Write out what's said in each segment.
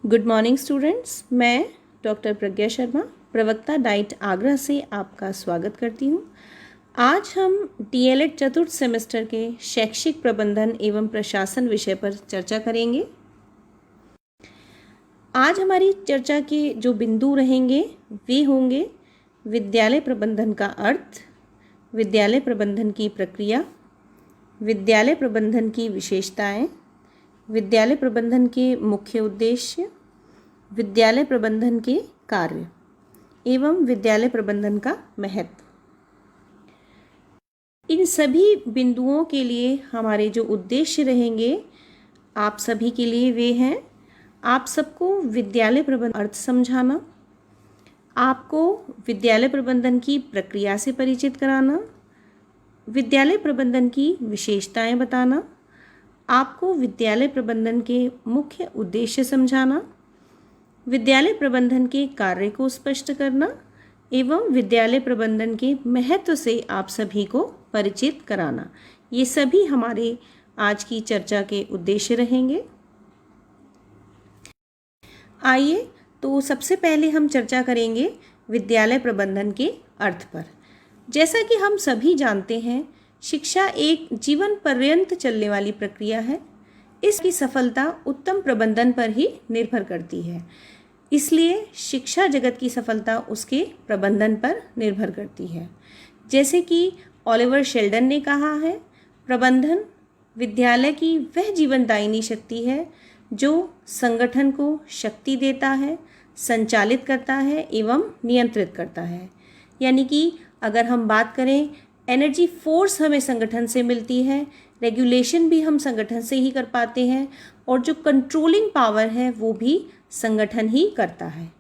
Good morning students, मैं doctor प्रज्ञा शर्मा प्रवक्ता diet Agra से आपका स्वागत करती हूँ। आज हम डीएलएड चतुर्थ सेमेस्टर के शैक्षिक प्रबंधन एवं प्रशासन विषय पर चर्चा करेंगे। आज हमारी चर्चा के जो बिंदु रहेंगे वे होंगे विद्यालय प्रबंधन का अर्थ, विद्यालय प्रबंधन की प्रक्रिया, विद्यालय प्रबंधन की विशेषताएं, विद्यालय प्रबंधन के मुख्य उद्देश्य, विद्यालय प्रबंधन के कार्य एवं विद्यालय प्रबंधन का महत्व। इन सभी बिंदुओं के लिए हमारे जो उद्देश्य रहेंगे आप सभी के लिए वे हैं, आप सबको विद्यालय प्रबंधन अर्थ समझाना, आपको विद्यालय प्रबंधन की प्रक्रिया से परिचित कराना, विद्यालय प्रबंधन की विशेषताएं बताना, आपको विद्यालय प्रबंधन के मुख्य उद्देश्य समझाना, विद्यालय प्रबंधन के कार्य को स्पष्ट करना एवं विद्यालय प्रबंधन के महत्व से आप सभी को परिचित कराना। ये सभी हमारे आज की चर्चा के उद्देश्य रहेंगे। आइए तो सबसे पहले हम चर्चा करेंगे विद्यालय प्रबंधन के अर्थ पर। जैसा कि हम सभी जानते हैं, शिक्षा एक जीवन पर्यंत चलने वाली प्रक्रिया है। इसकी सफलता उत्तम प्रबंधन पर ही निर्भर करती है, इसलिए शिक्षा जगत की सफलता उसके प्रबंधन पर निर्भर करती है। जैसे कि ओलिवर शेल्डन ने कहा है, प्रबंधन विद्यालय की वह जीवनदायिनी शक्ति है जो संगठन को शक्ति देता है, संचालित करता है एवं नियंत्रित करता है। यानी कि अगर हम बात करें, एनर्जी फोर्स हमें संगठन से मिलती है, रेगुलेशन भी हम संगठन से ही कर पाते हैं और जो कंट्रोलिंग पावर है वो भी संगठन ही करता है।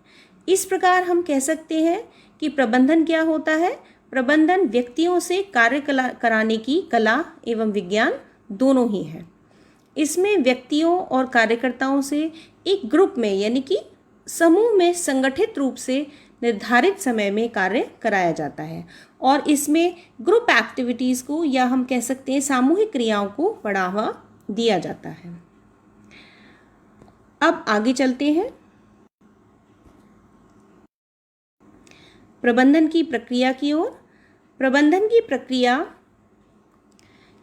इस प्रकार हम कह सकते हैं कि प्रबंधन क्या होता है। प्रबंधन व्यक्तियों से कार्य कराने की कला एवं विज्ञान दोनों ही है। इसमें व्यक्तियों और कार्यकर्ताओं से एक ग्रुप में यानी कि समूह में संगठित रूप से निर्धारित समय में कार्य कराया जाता है और इसमें ग्रुप एक्टिविटीज़ को या हम कह सकते हैं सामूहिक क्रियाओं को बढ़ावा दिया जाता है। अब आगे चलते हैं। प्रबंधन की प्रक्रिया की ओर। प्रबंधन की प्रक्रिया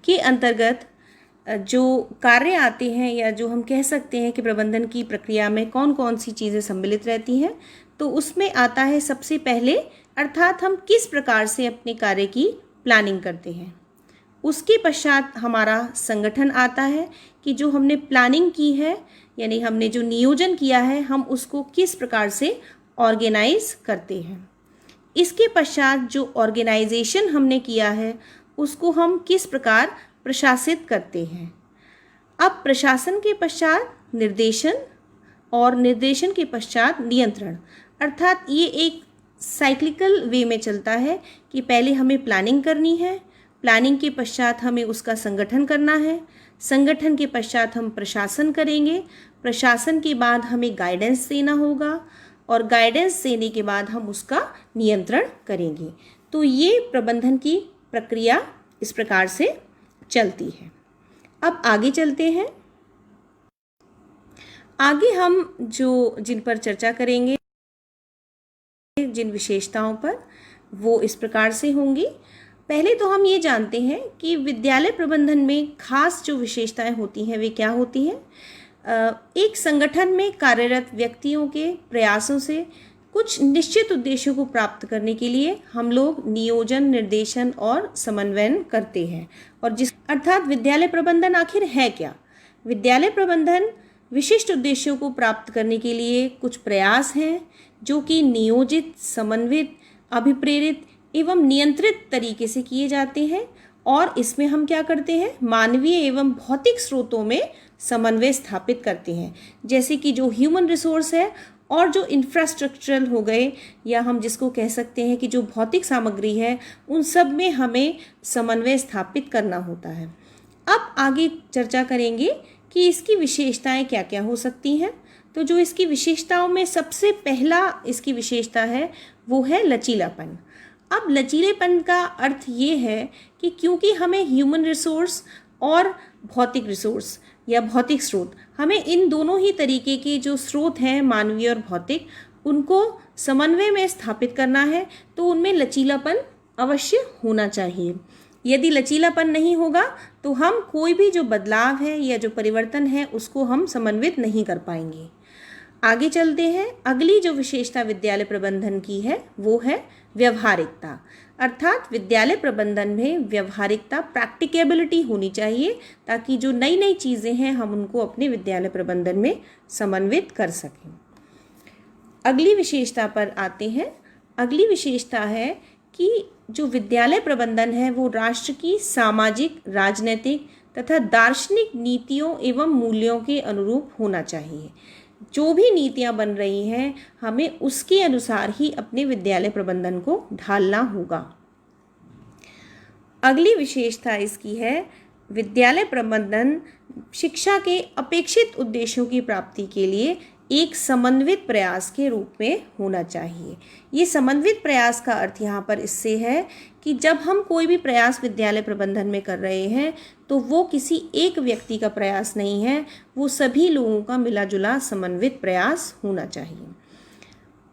के अंतर्गत जो कार्य आते हैं या जो हम कह सकते हैं कि प्रबंधन की प्रक्रिया में कौन कौन सी चीज़ें सम्मिलित रहती हैं, तो उसमें आता है सबसे पहले, अर्थात हम किस प्रकार से अपने कार्य की प्लानिंग करते हैं। उसके पश्चात हमारा संगठन आता है कि जो हमने प्लानिंग की है यानी हमने जो नियोजन किया है हम उसको किस प्रकार से ऑर्गेनाइज करते हैं। इसके पश्चात जो ऑर्गेनाइजेशन हमने किया है उसको हम किस प्रकार प्रशासित करते हैं। अब प्रशासन के पश्चात निर्देशन और निर्देशन के पश्चात नियंत्रण, अर्थात ये एक साइक्लिकल वे में चलता है कि पहले हमें प्लानिंग करनी है, प्लानिंग के पश्चात हमें उसका संगठन करना है, संगठन के पश्चात हम प्रशासन करेंगे, प्रशासन के बाद हमें गाइडेंस देना होगा और गाइडेंस देने के बाद हम उसका नियंत्रण करेंगे। तो ये प्रबंधन की प्रक्रिया इस प्रकार से चलती है। अब आगे चलते हैं। आगे हम जिन पर चर्चा करेंगे, जिन विशेषताओं पर, वो इस प्रकार से होंगी। पहले तो हम ये जानते हैं कि विद्यालय प्रबंधन में खास जो विशेषताएं होती हैं वे क्या होती हैं। एक संगठन में कार्यरत व्यक्तियों के प्रयासों से कुछ निश्चित उद्देश्यों को प्राप्त करने के लिए हम लोग नियोजन, निर्देशन और समन्वयन करते हैं। और अर्थात विद्यालय प्रबंधन आखिर है क्या। विद्यालय प्रबंधन विशिष्ट उद्देश्यों को प्राप्त करने के लिए कुछ प्रयास हैं जो कि नियोजित, समन्वित, अभिप्रेरित एवं नियंत्रित तरीके से किए जाते हैं और इसमें हम क्या करते हैं, मानवीय एवं भौतिक स्रोतों में समन्वय स्थापित करते हैं। जैसे कि जो ह्यूमन रिसोर्स है और जो इंफ्रास्ट्रक्चरल हो गए या हम जिसको कह सकते हैं कि जो भौतिक सामग्री है, उन सब में हमें समन्वय स्थापित करना होता है। अब आगे चर्चा करेंगे कि इसकी विशेषताएं क्या क्या हो सकती हैं। तो जो इसकी विशेषताओं में सबसे पहला इसकी विशेषता है वो है लचीलापन। अब लचीलेपन का अर्थ ये है कि क्योंकि हमें ह्यूमन रिसोर्स और भौतिक रिसोर्स या भौतिक स्रोत, हमें इन दोनों ही तरीके के जो स्रोत हैं मानवीय और भौतिक, उनको समन्वय में स्थापित करना है। तो उनमें लचीलापन अवश्य होना चाहिए। यदि लचीलापन नहीं होगा तो हम कोई भी जो बदलाव है या जो परिवर्तन है उसको हम समन्वित नहीं कर पाएंगे। आगे चलते हैं। अगली जो विशेषता विद्यालय प्रबंधन की है वो है व्यवहारिकता, अर्थात विद्यालय प्रबंधन में व्यवहारिकता, प्रैक्टिकेबिलिटी होनी चाहिए, ताकि जो नई नई चीज़ें हैं हम उनको अपने विद्यालय प्रबंधन में समन्वित कर सकें। अगली विशेषता पर आते हैं। अगली विशेषता है कि जो विद्यालय प्रबंधन है वो राष्ट्र की सामाजिक, राजनीतिक तथा दार्शनिक नीतियों एवं मूल्यों के अनुरूप होना चाहिए। जो भी नीतियाँ बन रही हैं हमें उसके अनुसार ही अपने विद्यालय प्रबंधन को ढालना होगा। अगली विशेषता इसकी है विद्यालय प्रबंधन शिक्षा के अपेक्षित उद्देश्यों की प्राप्ति के लिए एक समन्वित प्रयास के रूप में होना चाहिए। ये समन्वित प्रयास का अर्थ यहाँ पर इससे है कि जब हम कोई भी प्रयास विद्यालय प्रबंधन में कर रहे हैं तो वो किसी एक व्यक्ति का प्रयास नहीं है, वो सभी लोगों का मिला जुला समन्वित प्रयास होना चाहिए।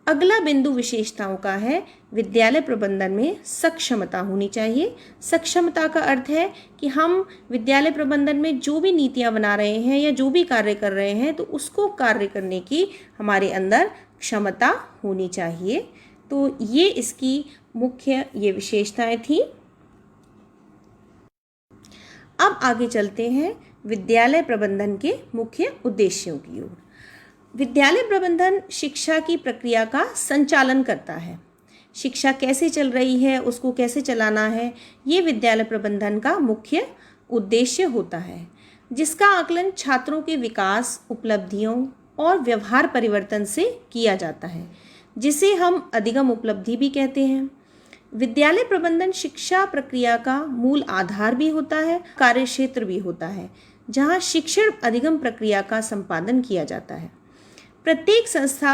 अगला बिंदु विशेषताओं का है विद्यालय प्रबंधन में सक्षमता होनी चाहिए। सक्षमता का अर्थ है कि हम विद्यालय प्रबंधन में जो भी नीतियाँ बना रहे हैं या जो भी कार्य कर रहे हैं तो उसको कार्य करने की हमारे अंदर क्षमता होनी चाहिए। तो ये इसकी मुख्य ये विशेषताएं थी। अब आगे चलते हैं विद्यालय प्रबंधन के मुख्य उद्देश्यों की ओर। विद्यालय प्रबंधन शिक्षा की प्रक्रिया का संचालन करता है। शिक्षा कैसे चल रही है, उसको कैसे चलाना है, ये विद्यालय प्रबंधन का मुख्य उद्देश्य होता है, जिसका आकलन छात्रों के विकास, उपलब्धियों और व्यवहार परिवर्तन से किया जाता है, जिसे हम अधिगम उपलब्धि भी कहते हैं। विद्यालय प्रबंधन शिक्षा प्रक्रिया का मूल आधार भी होता है, कार्यक्षेत्र भी होता है, जहाँ शिक्षण अधिगम प्रक्रिया का संपादन किया जाता है। प्रत्येक संस्था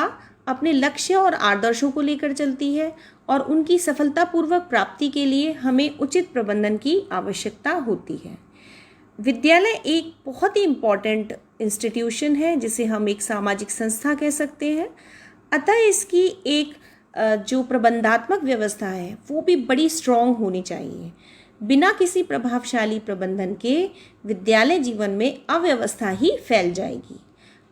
अपने लक्ष्य और आदर्शों को लेकर चलती है और उनकी सफलतापूर्वक प्राप्ति के लिए हमें उचित प्रबंधन की आवश्यकता होती है। विद्यालय एक बहुत ही इम्पॉर्टेंट इंस्टीट्यूशन है, जिसे हम एक सामाजिक संस्था कह सकते हैं। अतः इसकी एक जो प्रबंधात्मक व्यवस्था है वो भी बड़ी स्ट्रॉन्ग होनी चाहिए। बिना किसी प्रभावशाली प्रबंधन के विद्यालय जीवन में अव्यवस्था ही फैल जाएगी,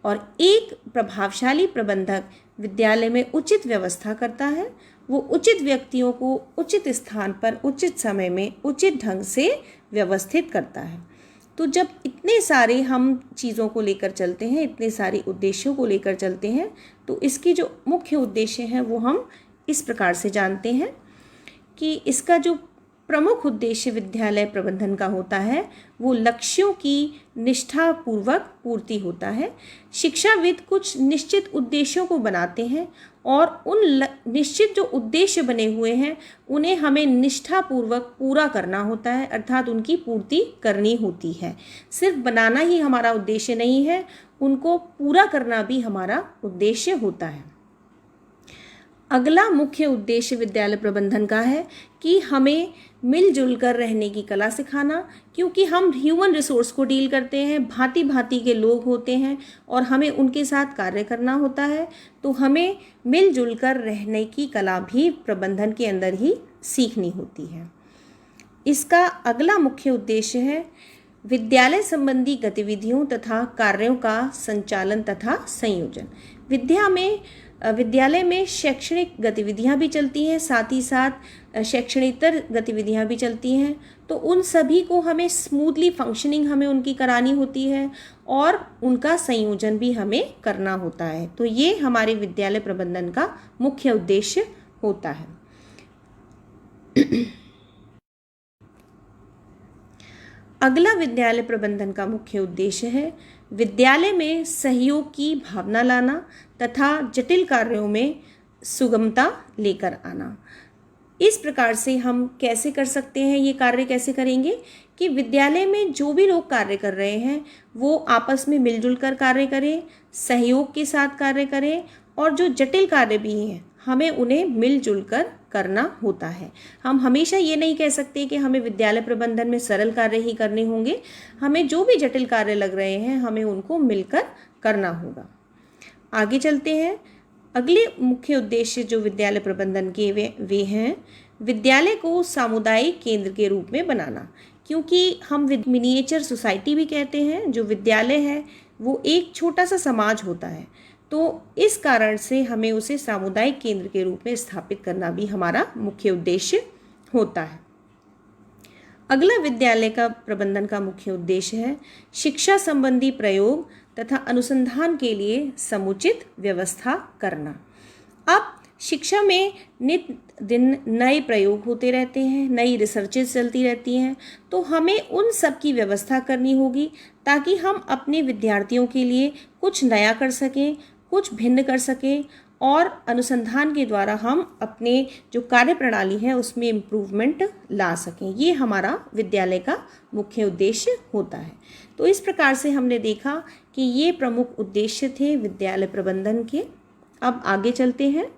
और एक प्रभावशाली प्रबंधक विद्यालय में उचित व्यवस्था करता है। वो उचित व्यक्तियों को उचित स्थान पर उचित समय में उचित ढंग से व्यवस्थित करता है। तो जब इतने सारे हम चीज़ों को लेकर चलते हैं, इतने सारे उद्देश्यों को लेकर चलते हैं, तो इसकी जो मुख्य उद्देश्य हैं वो हम इस प्रकार से जानते हैं कि इसका जो प्रमुख उद्देश्य विद्यालय प्रबंधन का होता है वो लक्ष्यों की निष्ठापूर्वक पूर्ति होता है। शिक्षाविद कुछ निश्चित उद्देश्यों को बनाते हैं और उन निश्चित जो उद्देश्य बने हुए हैं उन्हें हमें निष्ठापूर्वक पूरा करना होता है, अर्थात उनकी पूर्ति करनी होती है। सिर्फ बनाना ही हमारा उद्देश्य नहीं है, उनको पूरा करना भी हमारा उद्देश्य होता है। अगला मुख्य उद्देश्य विद्यालय प्रबंधन का है कि हमें मिलजुल कर रहने की कला सिखाना, क्योंकि हम ह्यूमन रिसोर्स को डील करते हैं, भांति भांति के लोग होते हैं और हमें उनके साथ कार्य करना होता है। तो हमें मिलजुल कर रहने की कला भी प्रबंधन के अंदर ही सीखनी होती है। इसका अगला मुख्य उद्देश्य है विद्यालय संबंधी गतिविधियों तथा कार्यों का संचालन तथा संयोजन। विद्यालय में शैक्षणिक गतिविधियां भी चलती हैं, साथ ही साथ शैक्षणिकेतर गतिविधियां भी चलती हैं। तो उन सभी को हमें स्मूथली फंक्शनिंग हमें उनकी करानी होती है और उनका संयोजन भी हमें करना होता है। तो ये हमारे विद्यालय प्रबंधन का मुख्य उद्देश्य होता है। अगला विद्यालय प्रबंधन का मुख्य उद्देश्य है विद्यालय में सहयोग की भावना लाना तथा जटिल कार्यों में सुगमता लेकर आना। इस प्रकार से हम कैसे कर सकते हैं, ये कार्य कैसे करेंगे कि विद्यालय में जो भी लोग कार्य कर रहे हैं वो आपस में मिलजुल कर कार्य करें, सहयोग के साथ कार्य करें, और जो जटिल कार्य भी हैं हमें उन्हें मिलजुल कर करना होता है। हम हमेशा ये नहीं कह सकते कि हमें विद्यालय प्रबंधन में सरल कार्य ही करने होंगे, हमें जो भी जटिल कार्य लग रहे हैं हमें उनको मिलकर करना होगा। आगे चलते हैं। अगले मुख्य उद्देश्य जो विद्यालय प्रबंधन के वे हैं विद्यालय को सामुदायिक केंद्र के रूप में बनाना, क्योंकि हम मिनिएचर सोसाइटी भी कहते हैं। जो विद्यालय है वो एक छोटा सा समाज होता है, तो इस कारण से हमें उसे सामुदायिक केंद्र के रूप में स्थापित करना भी हमारा मुख्य उद्देश्य होता है। अगला विद्यालय का प्रबंधन का मुख्य उद्देश्य है शिक्षा संबंधी प्रयोग तथा अनुसंधान के लिए समुचित व्यवस्था करना। अब शिक्षा में नित दिन नए प्रयोग होते रहते हैं, नई रिसर्चेज चलती रहती हैं, तो हमें उन सब की व्यवस्था करनी होगी ताकि हम अपने विद्यार्थियों के लिए कुछ नया कर सकें, कुछ भिन्न कर सकें और अनुसंधान के द्वारा हम अपने जो कार्य प्रणाली है उसमें इम्प्रूवमेंट ला सकें। ये हमारा विद्यालय का मुख्य उद्देश्य होता है। तो इस प्रकार से हमने देखा कि ये प्रमुख उद्देश्य थे विद्यालय प्रबंधन के। अब आगे चलते हैं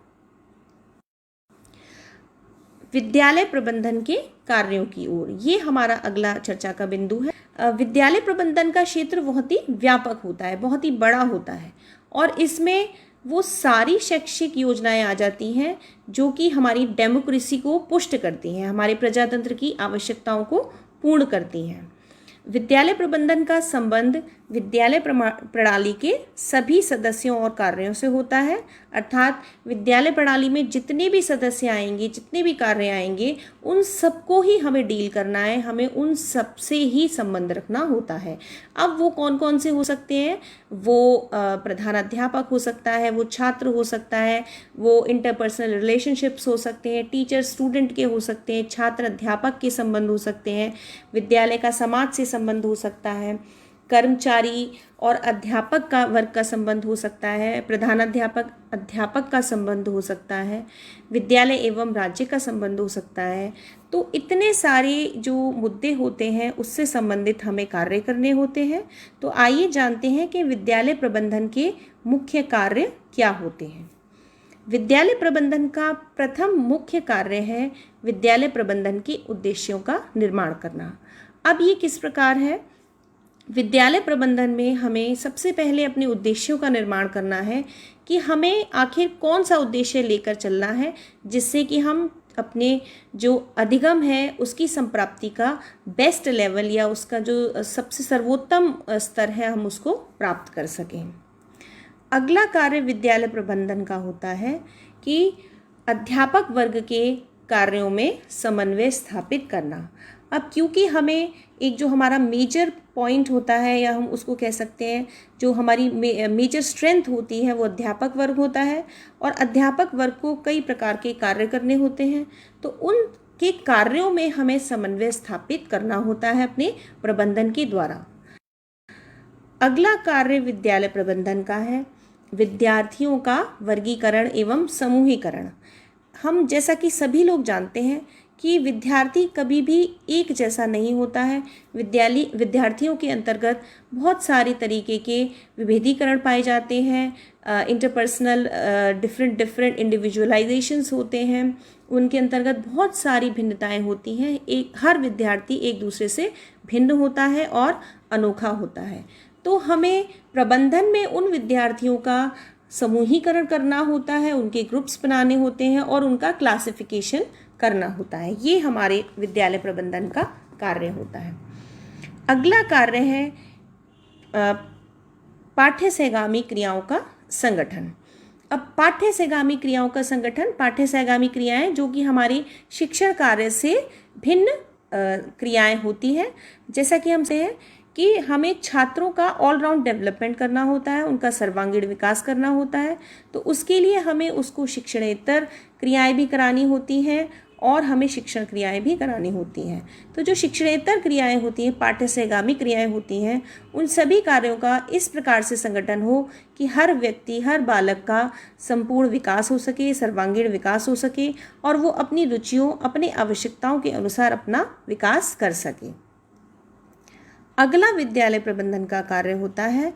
विद्यालय प्रबंधन के कार्यों की ओर। ये हमारा अगला चर्चा का बिंदु है। विद्यालय प्रबंधन का क्षेत्र बहुत ही व्यापक होता है, बहुत ही बड़ा होता है और इसमें वो सारी शैक्षिक योजनाएं आ जाती हैं जो कि हमारी डेमोक्रेसी को पुष्ट करती हैं, हमारे प्रजातंत्र की आवश्यकताओं को पूर्ण करती हैं। विद्यालय प्रबंधन का संबंध विद्यालय प्रणाली के सभी सदस्यों और कार्यों से होता है, अर्थात विद्यालय प्रणाली में जितने भी सदस्य आएंगे, जितने भी कार्य आएंगे, उन सबको ही हमें डील करना है, हमें उन सब से ही संबंध रखना होता है। अब वो कौन कौन से हो सकते हैं? वो प्रधानाध्यापक हो सकता है, वो छात्र हो सकता है, वो इंटरपर्सनल रिलेशनशिप्स हो सकते हैं, टीचर स्टूडेंट के हो सकते हैं, छात्र अध्यापक के संबंध हो सकते हैं, विद्यालय का समाज से संबंध हो सकता है, कर्मचारी और अध्यापक का वर्ग का संबंध हो सकता है, प्रधानाध्यापक अध्यापक का संबंध हो सकता है, विद्यालय एवं राज्य का संबंध हो सकता है। तो इतने सारे जो मुद्दे होते हैं उससे संबंधित हमें कार्य करने होते हैं। तो आइए जानते हैं कि विद्यालय प्रबंधन के मुख्य कार्य क्या होते हैं। विद्यालय प्रबंधन का प्रथम मुख्य कार्य है विद्यालय प्रबंधन के उद्देश्यों का निर्माण करना। अब ये किस प्रकार है? विद्यालय प्रबंधन में हमें सबसे पहले अपने उद्देश्यों का निर्माण करना है कि हमें आखिर कौन सा उद्देश्य लेकर चलना है जिससे कि हम अपने जो अधिगम है उसकी संप्राप्ति का बेस्ट लेवल या उसका जो सबसे सर्वोत्तम स्तर है हम उसको प्राप्त कर सकें। अगला कार्य विद्यालय प्रबंधन का होता है कि अध्यापक वर्ग के कार्यों में समन्वय स्थापित करना। अब क्योंकि हमें एक जो हमारा मेजर पॉइंट होता है या हम उसको कह सकते हैं जो हमारी मेजर स्ट्रेंथ होती है वो अध्यापक वर्ग होता है और अध्यापक वर्ग को कई प्रकार के कार्य करने होते हैं, तो उनके कार्यों में हमें समन्वय स्थापित करना होता है अपने प्रबंधन के द्वारा। अगला कार्य विद्यालय प्रबंधन का है विद्यार्थियों का वर्गीकरण एवं समूहीकरण। हम जैसा कि सभी लोग जानते हैं कि विद्यार्थी कभी भी एक जैसा नहीं होता है। विद्यार्थियों के अंतर्गत बहुत सारे तरीके के विभेदीकरण पाए जाते हैं, इंटरपर्सनल डिफरेंट इंडिविजुअलाइजेशंस होते हैं, उनके अंतर्गत बहुत सारी भिन्नताएं होती हैं। हर विद्यार्थी एक दूसरे से भिन्न होता है और अनोखा होता है। तो हमें प्रबंधन में उन विद्यार्थियों का समूहीकरण करना होता है, उनके ग्रुप्स बनाने होते हैं और उनका क्लासिफिकेशन करना होता है। ये हमारे विद्यालय प्रबंधन का कार्य होता है। अगला कार्य है पाठ्य सहगामी क्रियाओं का संगठन। अब पाठ्य सहगामी क्रियाओं का संगठन, पाठ्य सहगामी क्रियाएं जो कि हमारी शिक्षण कार्य से भिन्न क्रियाएं होती हैं। जैसा कि हम से हैं कि हमें छात्रों का ऑलराउंड डेवलपमेंट करना होता है, उनका सर्वांगीण विकास करना होता है, तो उसके लिए हमें उसको शिक्षणेतर क्रियाएं भी करानी होती हैं और हमें शिक्षण क्रियाएं भी करानी होती हैं। तो जो शिक्षणेतर क्रियाएं होती हैं, पाठ्य सहगामी क्रियाएं होती हैं, उन सभी कार्यों का इस प्रकार से संगठन हो कि हर व्यक्ति, हर बालक का संपूर्ण विकास हो सके, सर्वांगीण विकास हो सके और वो अपनी रुचियों, अपनी आवश्यकताओं के अनुसार अपना विकास कर सके। अगला विद्यालय प्रबंधन का कार्य होता है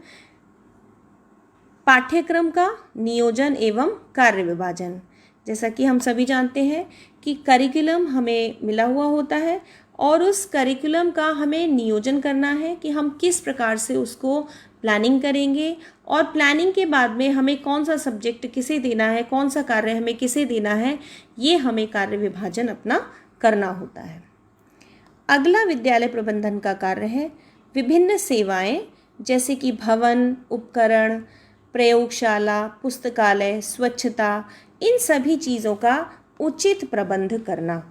पाठ्यक्रम का नियोजन एवं कार्य विभाजन। जैसा कि हम सभी जानते हैं कि करिकुलम हमें मिला हुआ होता है और उस करिकुलम का हमें नियोजन करना है कि हम किस प्रकार से उसको प्लानिंग करेंगे और प्लानिंग के बाद में हमें कौन सा सब्जेक्ट किसे देना है, कौन सा कार्य हमें किसे देना है, ये हमें कार्य विभाजन अपना करना होता है। अगला विद्यालय प्रबंधन का कार्य है विभिन्न सेवाएं जैसे कि भवन, उपकरण, प्रयोगशाला, पुस्तकालय, स्वच्छता, इन सभी चीज़ों का उचित प्रबंध करना।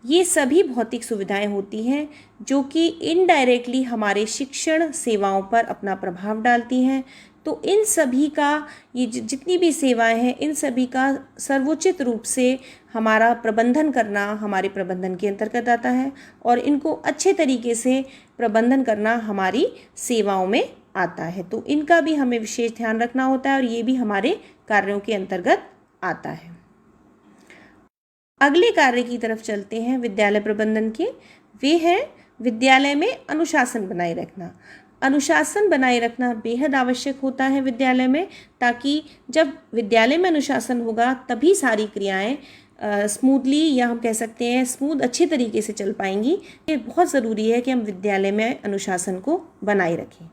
ये सभी भौतिक सुविधाएं होती हैं जो कि इनडायरेक्टली हमारे शिक्षण सेवाओं पर अपना प्रभाव डालती हैं। तो इन सभी का ये जितनी भी सेवाएं हैं इन सभी का सर्वोचित रूप से हमारा प्रबंधन करना हमारे प्रबंधन के अंतर्गत आता है और इनको अच्छे तरीके से प्रबंधन करना हमारी सेवाओं में आता है। तो इनका भी हमें विशेष ध्यान रखना होता है और ये भी हमारे कार्यों के अंतर्गत आता है। अगले कार्य की तरफ चलते हैं विद्यालय प्रबंधन के। वे हैं विद्यालय में अनुशासन बनाए रखना। अनुशासन बनाए रखना बेहद आवश्यक होता है विद्यालय में, ताकि जब विद्यालय में अनुशासन होगा तभी सारी क्रियाएं स्मूथली या हम कह सकते हैं स्मूथ अच्छे तरीके से चल पाएंगी। ये बहुत ज़रूरी है कि हम विद्यालय में अनुशासन को बनाए रखें।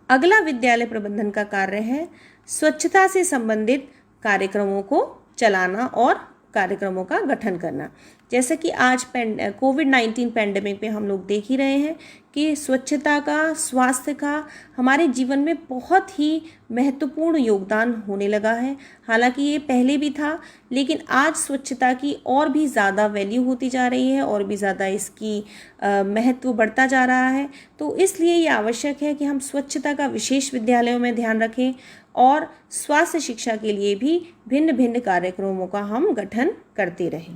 अगला विद्यालय प्रबंधन का कार्य है स्वच्छता से संबंधित कार्यक्रमों को चलाना और कार्यक्रमों का गठन करना। जैसे कि आज कोविड-19 पैंडेमिक में हम लोग देख ही रहे हैं कि स्वच्छता का, स्वास्थ्य का हमारे जीवन में बहुत ही महत्वपूर्ण योगदान होने लगा है। हालांकि ये पहले भी था, लेकिन आज स्वच्छता की और भी ज़्यादा वैल्यू होती जा रही है और भी ज़्यादा इसकी महत्व बढ़ता जा रहा है। तो इसलिए ये आवश्यक है कि हम स्वच्छता का विशेष विद्यालयों में ध्यान रखें और स्वास्थ्य शिक्षा के लिए भी भिन्न भिन्न कार्यक्रमों का हम गठन करते रहें।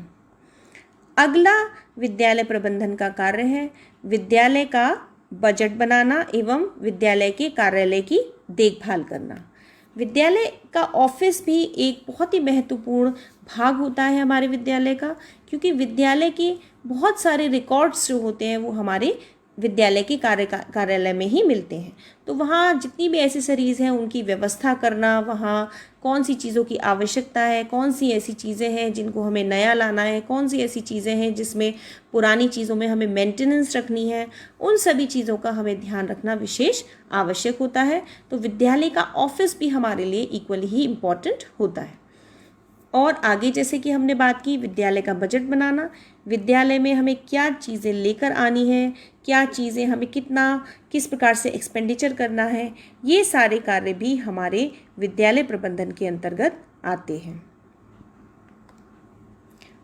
अगला विद्यालय प्रबंधन का कार्य है विद्यालय का बजट बनाना एवं विद्यालय के कार्यालय की देखभाल करना। विद्यालय का ऑफिस भी एक बहुत ही महत्वपूर्ण भाग होता है हमारे विद्यालय का, क्योंकि विद्यालय के बहुत सारे रिकॉर्ड्स जो होते हैं वो हमारे विद्यालय के कार्यालय में ही मिलते हैं। तो वहाँ जितनी भी एसेसरीज़ हैं उनकी व्यवस्था करना, वहाँ कौन सी चीज़ों की आवश्यकता है, कौन सी ऐसी चीज़ें हैं जिनको हमें नया लाना है, कौन सी ऐसी चीज़ें हैं जिसमें पुरानी चीज़ों में हमें मेंटेनेंस रखनी है, उन सभी चीज़ों का हमें ध्यान रखना विशेष आवश्यक होता है। तो विद्यालय का ऑफिस भी हमारे लिए इक्वली ही इम्पॉर्टेंट होता है। और आगे जैसे कि हमने बात की विद्यालय का बजट बनाना, विद्यालय में हमें क्या चीज़ें लेकर आनी है, क्या चीज़ें हमें किस प्रकार से एक्सपेंडिचर करना है, ये सारे कार्य भी हमारे विद्यालय प्रबंधन के अंतर्गत आते हैं।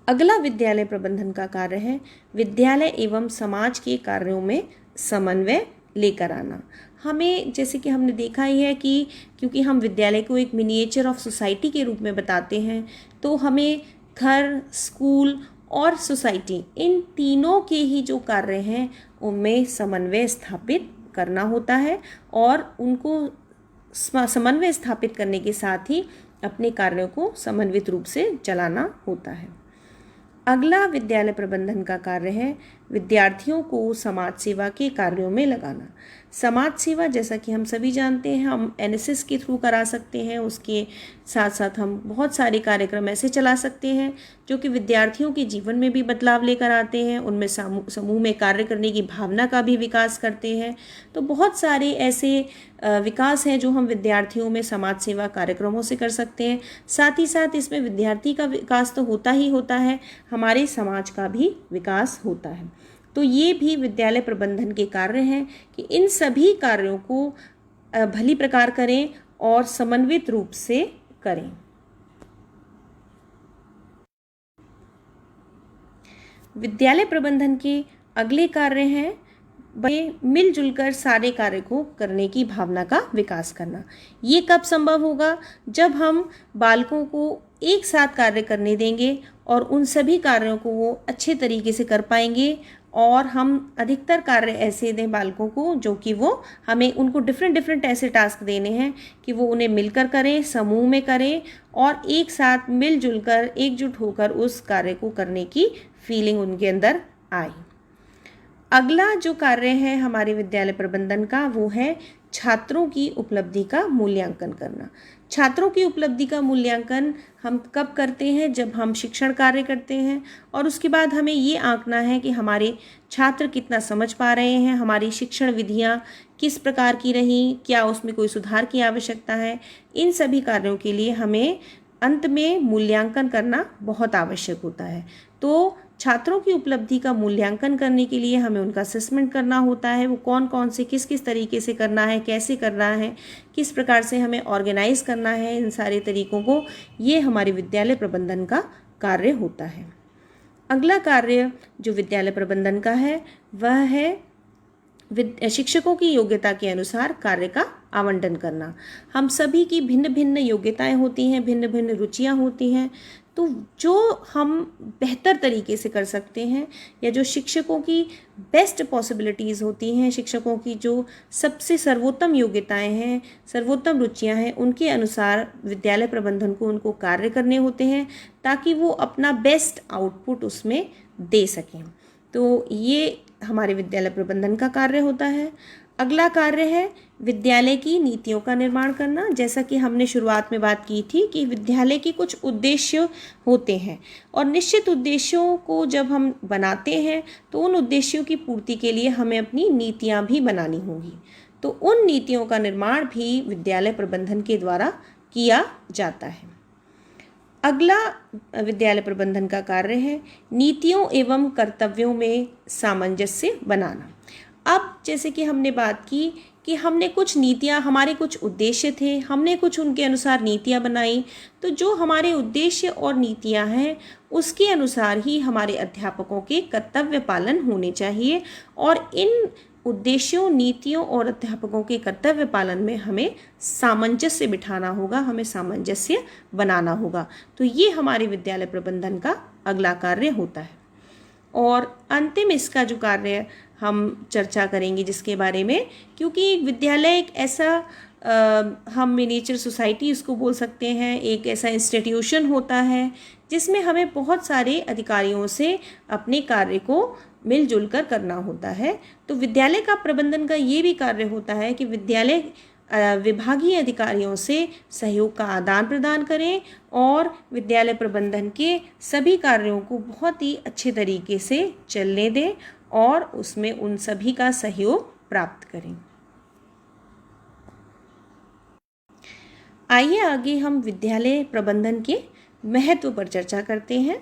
अगला विद्यालय प्रबंधन का कार्य है विद्यालय एवं समाज के कार्यों में समन्वय लेकर आना। हमें जैसे कि हमने देखा ही है कि क्योंकि हम विद्यालय को एक मिनिएचर ऑफ सोसाइटी के रूप में बताते हैं, तो हमें घर, स्कूल और सोसाइटी इन तीनों के ही जो कार्य हैं उनमें समन्वय स्थापित करना होता है और उनको समन्वय स्थापित करने के साथ ही अपने कार्यों को समन्वित रूप से चलाना होता है। अगला विद्यालय प्रबंधन का कार्य है विद्यार्थियों को समाज सेवा के कार्यों में लगाना। समाज सेवा जैसा कि हम सभी जानते हैं हम एनएसएस के थ्रू करा सकते हैं, उसके साथ साथ हम बहुत सारे कार्यक्रम ऐसे चला सकते हैं जो कि विद्यार्थियों के जीवन में भी बदलाव लेकर आते हैं, उनमें समूह में कार्य करने की भावना का भी विकास करते हैं। तो बहुत सारे ऐसे विकास हैं जो हम विद्यार्थियों में समाज सेवा कार्यक्रमों से कर सकते हैं। साथ ही साथ इसमें विद्यार्थी का विकास तो होता ही होता है, हमारे समाज का भी विकास होता है। तो ये भी विद्यालय प्रबंधन के कार्य हैं कि इन सभी कार्यों को भली प्रकार करें और समन्वित रूप से करें। विद्यालय प्रबंधन के अगले कार्य हैं मिलजुल कर सारे कार्य को करने की भावना का विकास करना। ये कब संभव होगा? जब हम बालकों को एक साथ कार्य करने देंगे और उन सभी कार्यों को वो अच्छे तरीके से कर पाएंगे और हम अधिकतर कार्य ऐसे दें बालकों को जो कि वो हमें उनको डिफरेंट ऐसे टास्क देने हैं कि वो उन्हें मिलकर करें, समूह में करें और एक साथ मिलजुल कर एकजुट होकर उस कार्य को करने की फीलिंग उनके अंदर आए। अगला जो कार्य है हमारे विद्यालय प्रबंधन का वो है छात्रों की उपलब्धि का मूल्यांकन करना। छात्रों की उपलब्धि का मूल्यांकन हम कब करते हैं? जब हम शिक्षण कार्य करते हैं और उसके बाद हमें ये आंकना है कि हमारे छात्र कितना समझ पा रहे हैं, हमारी शिक्षण विधियाँ किस प्रकार की रहीं, क्या उसमें कोई सुधार की आवश्यकता है। इन सभी कार्यों के लिए हमें अंत में मूल्यांकन करना बहुत आवश्यक होता है। तो छात्रों की उपलब्धि का मूल्यांकन करने के लिए हमें उनका असेसमेंट करना होता है। वो कौन कौन से किस किस तरीके से करना है, कैसे करना है, किस प्रकार से हमें ऑर्गेनाइज करना है, इन सारे तरीकों को, ये हमारे विद्यालय प्रबंधन का कार्य होता है। अगला कार्य जो विद्यालय प्रबंधन का है वह है शिक्षकों की योग्यता के अनुसार कार्य का आवंटन करना। हम सभी की भिन्न भिन्न योग्यताएं होती हैं, भिन्न भिन्न रुचियां होती हैं। तो जो हम बेहतर तरीके से कर सकते हैं या जो शिक्षकों की बेस्ट पॉसिबिलिटीज़ होती हैं, शिक्षकों की जो सबसे सर्वोत्तम योग्यताएं हैं, सर्वोत्तम रुचियां हैं, उनके अनुसार विद्यालय प्रबंधन को उनको कार्य करने होते हैं ताकि वो अपना बेस्ट आउटपुट उसमें दे सकें। तो ये हमारे विद्यालय प्रबंधन का कार्य होता है। अगला कार्य है विद्यालय की नीतियों का निर्माण करना। जैसा कि हमने शुरुआत में बात की थी कि विद्यालय के कुछ उद्देश्य होते हैं और निश्चित उद्देश्यों को जब हम बनाते हैं तो उन उद्देश्यों की पूर्ति के लिए हमें अपनी नीतियाँ भी बनानी होंगी। तो उन नीतियों का निर्माण भी विद्यालय प्रबंधन के द्वारा किया जाता है। अगला विद्यालय प्रबंधन का कार्य है नीतियों एवं कर्तव्यों में सामंजस्य बनाना। अब जैसे कि हमने बात की कि हमने कुछ नीतियाँ, हमारे कुछ उद्देश्य थे, हमने कुछ उनके अनुसार नीतियाँ बनाई। तो जो हमारे उद्देश्य और नीतियाँ हैं उसके अनुसार ही हमारे अध्यापकों के कर्तव्य पालन होने चाहिए और इन उद्देश्यों, नीतियों और अध्यापकों के कर्तव्य पालन में हमें सामंजस्य बिठाना होगा, हमें सामंजस्य बनाना होगा। तो ये हमारे विद्यालय प्रबंधन का अगला कार्य होता है। और अंतिम इसका जो कार्य हम चर्चा करेंगे जिसके बारे में, क्योंकि विद्यालय एक ऐसा हम मिनिएचर सोसाइटी इसको बोल सकते हैं, एक ऐसा इंस्टीट्यूशन होता है जिसमें हमें बहुत सारे अधिकारियों से अपने कार्य को मिलजुल कर करना होता है। तो विद्यालय का प्रबंधन का ये भी कार्य होता है कि विद्यालय विभागीय अधिकारियों से सहयोग का आदान प्रदान करें और विद्यालय प्रबंधन के सभी कार्यों को बहुत ही अच्छे तरीके से चलने दें और उसमें उन सभी का सहयोग प्राप्त करें। आइए आगे हम विद्यालय प्रबंधन के महत्व पर चर्चा करते हैं।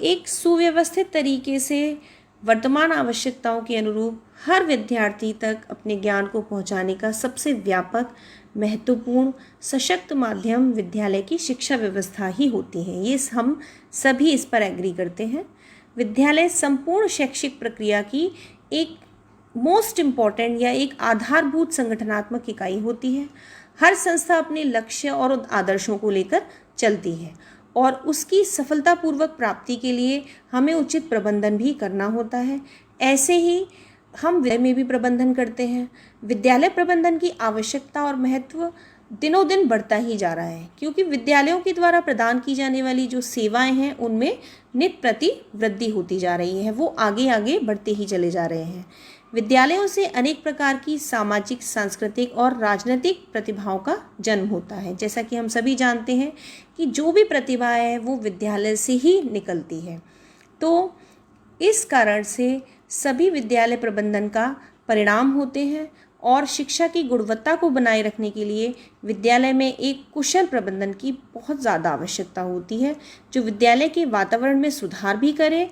एक सुव्यवस्थित तरीके से वर्तमान आवश्यकताओं के अनुरूप हर विद्यार्थी तक अपने ज्ञान को पहुंचाने का सबसे व्यापक, महत्वपूर्ण, सशक्त माध्यम विद्यालय की शिक्षा व्यवस्था ही होती है। ये हम सभी इस पर एग्री करते हैं। विद्यालय संपूर्ण शैक्षिक प्रक्रिया की एक मोस्ट इम्पॉर्टेंट या एक आधारभूत संगठनात्मक इकाई होती है। हर संस्था अपने लक्ष्य और आदर्शों को लेकर चलती है और उसकी सफलतापूर्वक प्राप्ति के लिए हमें उचित प्रबंधन भी करना होता है। ऐसे ही हम विद्यालय में भी प्रबंधन करते हैं। विद्यालय प्रबंधन की आवश्यकता और महत्व दिनों दिन बढ़ता ही जा रहा है, क्योंकि विद्यालयों के द्वारा प्रदान की जाने वाली जो सेवाएं हैं उनमें नित प्रति वृद्धि होती जा रही है, वो आगे आगे बढ़ते ही चले जा रहे हैं। विद्यालयों से अनेक प्रकार की सामाजिक, सांस्कृतिक और राजनीतिक प्रतिभाओं का जन्म होता है। जैसा कि हम सभी जानते हैं कि जो भी प्रतिभा है वो विद्यालय से ही निकलती है। तो इस कारण से सभी विद्यालय प्रबंधन का परिणाम होते हैं और शिक्षा की गुणवत्ता को बनाए रखने के लिए विद्यालय में एक कुशल प्रबंधन की बहुत ज़्यादा आवश्यकता होती है, जो विद्यालय के वातावरण में सुधार भी करे,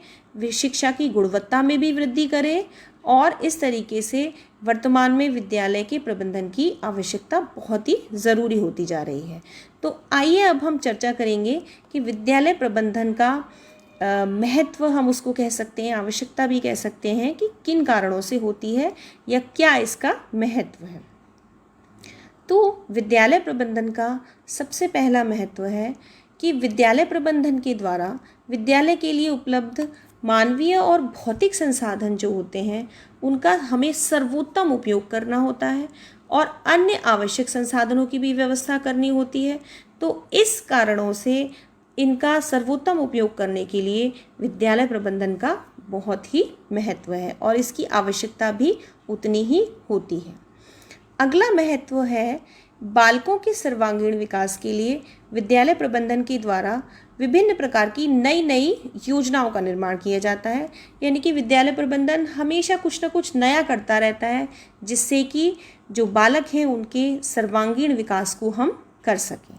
शिक्षा की गुणवत्ता में भी वृद्धि करे और इस तरीके से वर्तमान में विद्यालय के प्रबंधन की आवश्यकता बहुत ही ज़रूरी होती जा रही है। तो आइए अब हम चर्चा करेंगे कि विद्यालय प्रबंधन का महत्व, हम उसको कह सकते हैं, आवश्यकता भी कह सकते हैं, कि किन कारणों से होती है या क्या इसका महत्व है। तो विद्यालय प्रबंधन का सबसे पहला महत्व है कि विद्यालय प्रबंधन के द्वारा विद्यालय के लिए उपलब्ध मानवीय और भौतिक संसाधन जो होते हैं उनका हमें सर्वोत्तम उपयोग करना होता है और अन्य आवश्यक संसाधनों की भी व्यवस्था करनी होती है। तो इस कारणों से इनका सर्वोत्तम उपयोग करने के लिए विद्यालय प्रबंधन का बहुत ही महत्व है और इसकी आवश्यकता भी उतनी ही होती है। अगला महत्व है बालकों के सर्वांगीण विकास के लिए विद्यालय प्रबंधन के द्वारा विभिन्न प्रकार की नई नई योजनाओं का निर्माण किया जाता है। यानी कि विद्यालय प्रबंधन हमेशा कुछ ना कुछ नया करता रहता है, जिससे कि जो बालक हैं उनके सर्वांगीण विकास को हम कर सकें।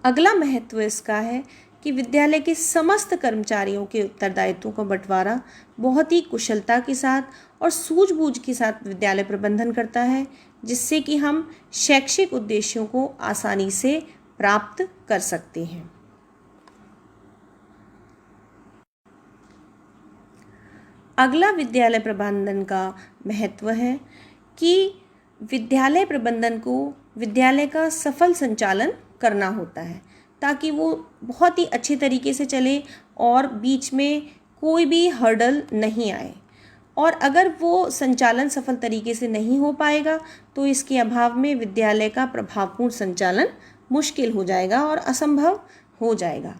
अगला महत्व इसका है कि विद्यालय के समस्त कर्मचारियों के उत्तरदायित्वों का बंटवारा बहुत ही कुशलता के साथ और सूझबूझ के साथ विद्यालय प्रबंधन करता है, जिससे कि हम शैक्षिक उद्देश्यों को आसानी से प्राप्त कर सकते हैं। अगला विद्यालय प्रबंधन का महत्व है कि विद्यालय प्रबंधन को विद्यालय का सफल संचालन करना होता है, ताकि वो बहुत ही अच्छे तरीके से चले और बीच में कोई भी हर्डल नहीं आए। और अगर वो संचालन सफल तरीके से नहीं हो पाएगा तो इसके अभाव में विद्यालय का प्रभावपूर्ण संचालन मुश्किल हो जाएगा और असंभव हो जाएगा,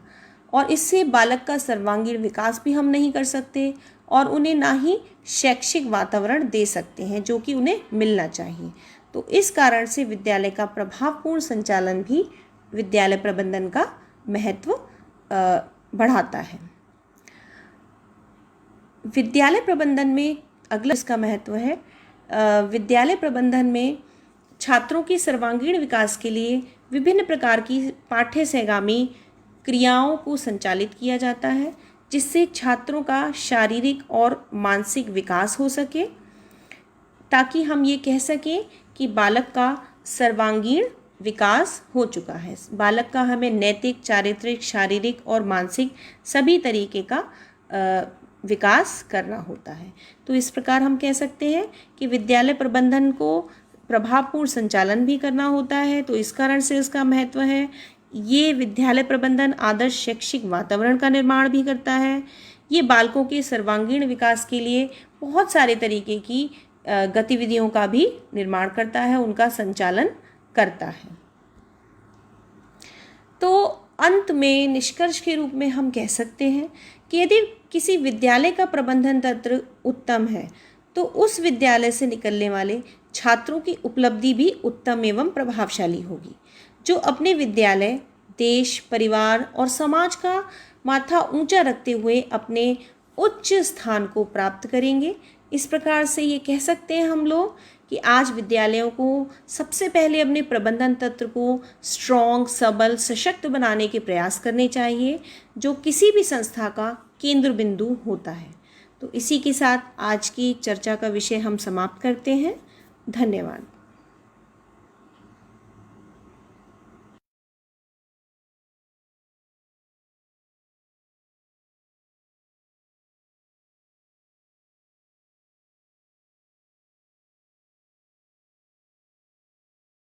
और इससे बालक का सर्वांगीण विकास भी हम नहीं कर सकते और उन्हें ना ही शैक्षिक वातावरण दे सकते हैं जो कि उन्हें मिलना चाहिए। तो इस कारण से विद्यालय का प्रभावपूर्ण संचालन भी विद्यालय प्रबंधन का महत्व बढ़ाता है। विद्यालय प्रबंधन में अगला इसका महत्व है, विद्यालय प्रबंधन में छात्रों के सर्वांगीण विकास के लिए विभिन्न प्रकार की पाठ्य सहगामी क्रियाओं को संचालित किया जाता है, जिससे छात्रों का शारीरिक और मानसिक विकास हो सके, ताकि हम ये कह सकें कि बालक का सर्वांगीण विकास हो चुका है। बालक का हमें नैतिक, चारित्रिक, शारीरिक और मानसिक सभी तरीके का विकास करना होता है। तो इस प्रकार हम कह सकते हैं कि विद्यालय प्रबंधन को प्रभावपूर्ण संचालन भी करना होता है, तो इस कारण से इसका महत्व है। ये विद्यालय प्रबंधन आदर्श शैक्षिक वातावरण का निर्माण भी करता है। ये बालकों के सर्वांगीण विकास के लिए बहुत सारे तरीके की गतिविधियों का भी निर्माण करता है, उनका संचालन करता है। तो अंत में निष्कर्ष के रूप में हम कह सकते हैं कि यदि किसी विद्यालय का प्रबंधन तंत्र उत्तम है तो उस विद्यालय से निकलने वाले छात्रों की उपलब्धि भी उत्तम एवं प्रभावशाली होगी, जो अपने विद्यालय, देश, परिवार और समाज का माथा ऊंचा रखते हुए अपने उच्च स्थान को प्राप्त करेंगे। इस प्रकार से ये कह सकते हैं हम लोग कि आज विद्यालयों को सबसे पहले अपने प्रबंधन तंत्र को स्ट्रॉन्ग, सबल, सशक्त बनाने के प्रयास करने चाहिए, जो किसी भी संस्था का केंद्र बिंदु होता है। तो इसी के साथ आज की चर्चा का विषय हम समाप्त करते हैं। धन्यवाद।